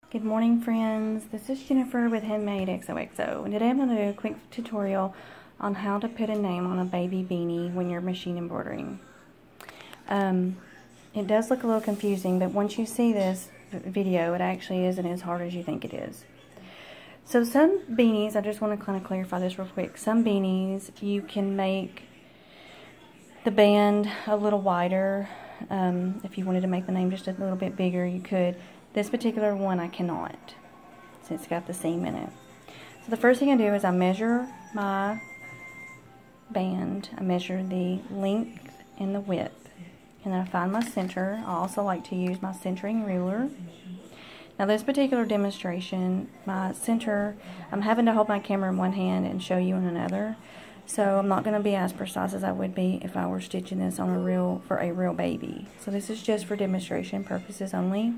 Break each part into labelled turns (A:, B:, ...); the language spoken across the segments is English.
A: Good morning, friends. This is Jennifer with Handmade XOXO, and today I'm going to do a quick tutorial on how to put a name on a baby beanie when you're machine embroidering. It does look a little confusing, but once you see this video, it actually isn't as hard as you think it is. So some beanies, I just want to kind of clarify this real quick. Some beanies, you can make the band a little wider. If you wanted to make the name just a little bit bigger, you could. This particular one I cannot, since it's got the seam in it. So the first thing I do is I measure my band. I measure the length and the width. And then I find my center. I also like to use my centering ruler. Now this particular demonstration, my center, I'm having to hold my camera in one hand and show you in another. So I'm not going to be as precise as I would be if I were stitching this on for a real baby. So this is just for demonstration purposes only.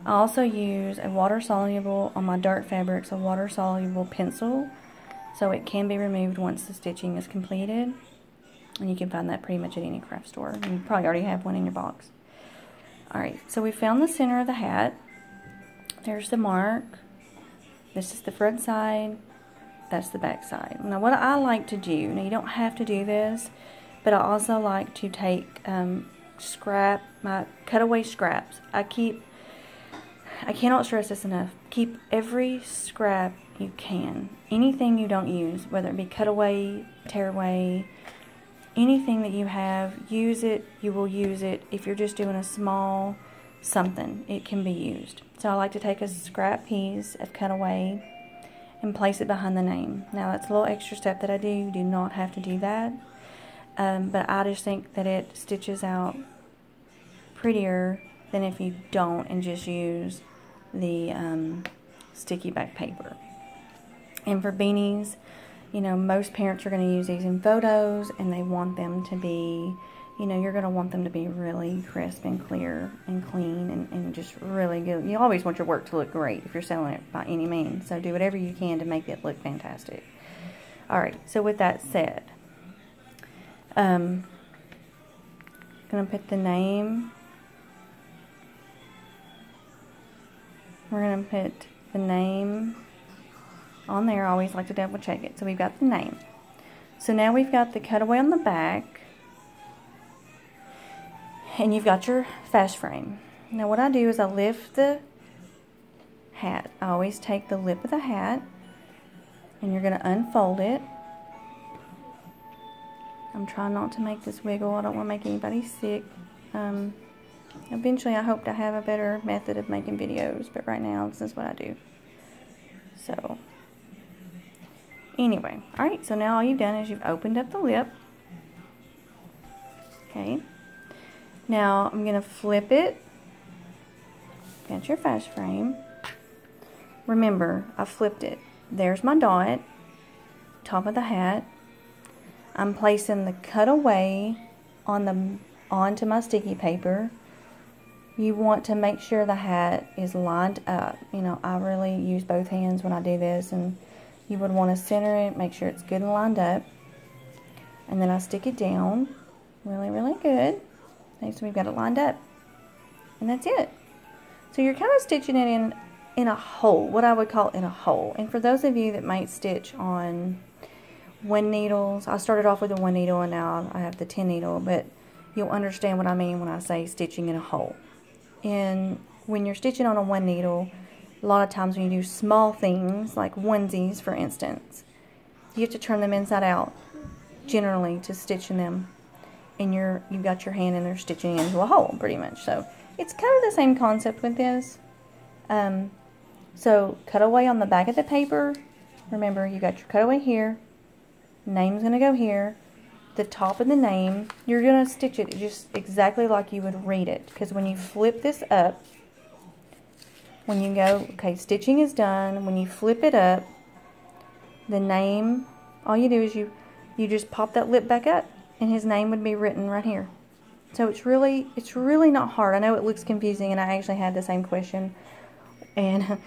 A: I also use a water-soluble, on my dark fabrics, a water-soluble pencil, so it can be removed once the stitching is completed. And you can find that pretty much at any craft store. And you probably already have one in your box. Alright, so we found the center of the hat. There's the mark. This is the front side. That's the back side. Now what I like to do, now you don't have to do this, but I also like to take my cutaway scraps. I cannot stress this enough. Keep every scrap you can. Anything you don't use, whether it be cutaway, tearaway, anything that you have, use it. You will use it. If you're just doing a small something, it can be used. So I like to take a scrap piece of cutaway and place it behind the name. Now that's a little extra step that I do. You do not have to do that. But I just think that it stitches out prettier than if you don't and just use the sticky back paper. And for beanies, you know, most parents are going to use these in photos, and they want them to be, you know, you're going to want them to be really crisp and clear and clean and just really good. You always want your work to look great if you're selling it by any means, so do whatever you can to make it look fantastic. Alright, so with that said, I'm going to put the name. We're going to put the name on there. I always like to double check it. So we've got the name. So now we've got the cutaway on the back. And you've got your fast frame. Now what I do is I lift the hat. I always take the lip of the hat, and you're going to unfold it. I'm trying not to make this wiggle. I don't want to make anybody sick. Eventually I hope to have a better method of making videos, but right now this is what I do. So anyway, alright, so now all you've done is you've opened up the lip. Okay. Now I'm going to flip it. Got your fast frame. Remember, I flipped it. There's my dot, top of the hat. I'm placing the cutaway onto my sticky paper. You want to make sure the hat is lined up. You know, I really use both hands when I do this, and you would want to center it, make sure it's good and lined up. And then I stick it down really, really good. Okay, so we've got it lined up. And that's it. So you're kind of stitching it in a hole, what I would call in a hole. And for those of you that might stitch on 1 needles, I started off with a 1 needle and now I have the 10 needle, but you'll understand what I mean when I say stitching in a hole. And when you're stitching on a 1 needle, a lot of times when you do small things, like onesies for instance, you have to turn them inside out, generally, to stitching them. And you've got your hand in there stitching into a hole, pretty much. So it's kind of the same concept with this. So cutaway on the back of the paper. Remember, you got your cutaway here. Name's going to go here. The top of the name, you're going to stitch it just exactly like you would read it. Because when you flip this up, when you go, okay, stitching is done. When you flip it up, the name, all you do is you just pop that lip back up, and his name would be written right here. So it's really not hard. I know it looks confusing, and I actually had the same question. And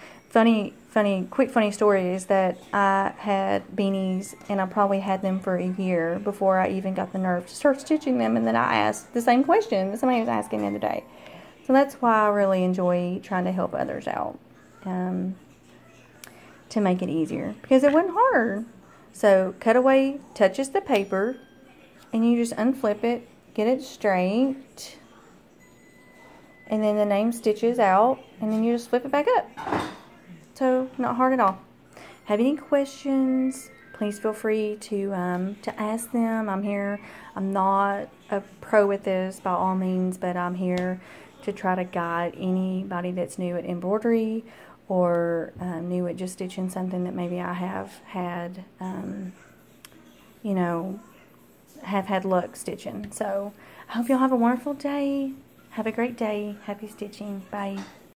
A: quick funny story is that I had beanies, and I probably had them for a year before I even got the nerve to start stitching them. And then I asked the same question that somebody was asking the other day. So So that's why I really enjoy trying to help others out, to make it easier, because it wasn't hard. So cutaway touches the paper, and you just unflip it, get it straight, and then the name stitches out, and then you just flip it back up. So not hard at all. Have any questions, please feel free to ask them. I'm here. I'm not a pro at this by all means, but I'm here to try to guide anybody that's new at embroidery, or new at just stitching something that maybe I have had, you know, have had luck stitching. So I hope y'all have a wonderful day. Have a great day. Happy stitching. Bye.